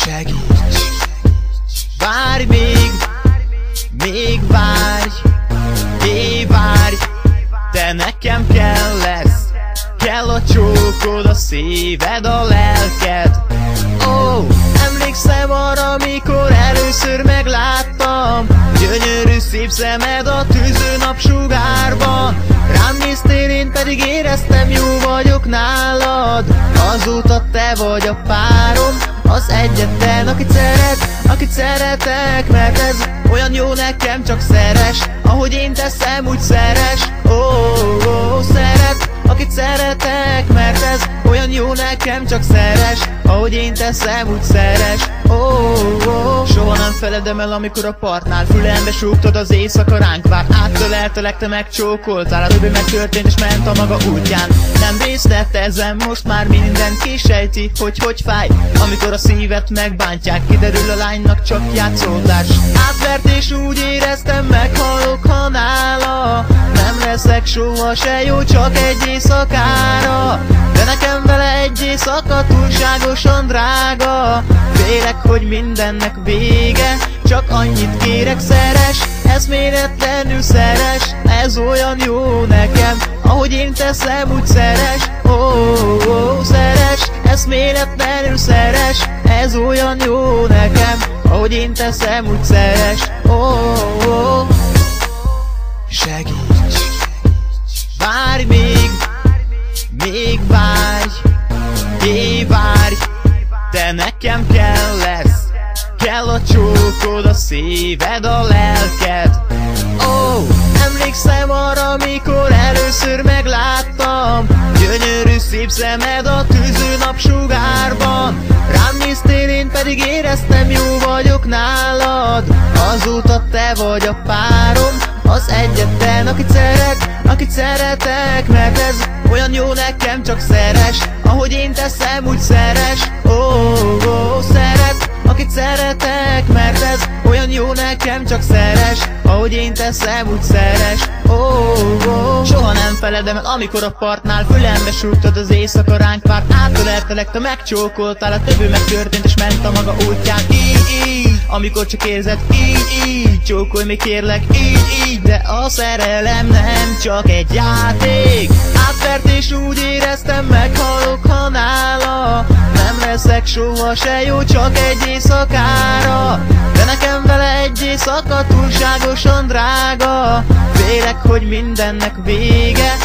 Segíts! Várj még várj, várj, te nekem kell a csókod, a szíved, a lelked. Ó, emlékszem arra, mikor először megláttam, gyönyörű szép szemed a tűző napsugárban. Rám néztél, én pedig éreztem, jó vagyok nálad. Azóta te vagy a párom, az egyetlen, akit szeretek, mert ez olyan jó nekem, csak szeres, ahogy én teszem, úgy szeres. Szeret, akit szeretek, mert ez olyan jó nekem, csak szeres, ahogy én teszem, úgy szeres. Soha nem feledem el, amikor a partnál fülembe súgtad az éjszaka ránk vár. Áttöleltelek, te megcsókoltál, a többi megtörtént és ment a maga útján. Nem részletezem, most már mindenki sejti, hogy fáj, amikor a szívet megbántják, kiderül a lánynak csak játszódás. Átvert és úgy éreztem, meghalok, ha nála nem leszek soha se jó, csak egy éjszakára. De nekem vele egy éjszaka túlságosan drága. Félek, hogy mindennek vége, csak annyit kérek, szeres, eszméletlenül szeres. Ez olyan jó nekem, ahogy én teszem, úgy szeres. Szeres, eszméletlenül szeres. Ez olyan jó nekem, ahogy én teszem, úgy szeres. Segíts! Várj még várj, várj, te nekem kell a csókod, a szíved, a lelked. Emlékszem arra, mikor először megláttam, gyönyörű szép szemed a tűző napsugárban. Rám néztél, én pedig éreztem, jó vagyok nálad. Azóta te vagy a párom, az egyetlen, akit szeretek, mert ez olyan jó nekem, csak szeres, ahogy én teszem, úgy szeres. Szeret, akit szeretek, mert ez olyan jó nekem, csak szeres, ahogy én teszem, úgy szeres. Soha nem feledem el, amikor a partnál fülembe súgtad az éjszaka ránk várt. Áttöleltelek, te megcsókoltál, a többi megtörtént és ment a maga útján. Így, amikor csak érzed, így, csókolj még kérlek, így, de a szerelem nem csak egy játék. Átvert és úgy éreztem, meghalok, ha nála nem leszek soha se jó, csak egy éjszakára. De nekem vele egy éjszaka túlságosan drága. Félek, hogy mindennek vége,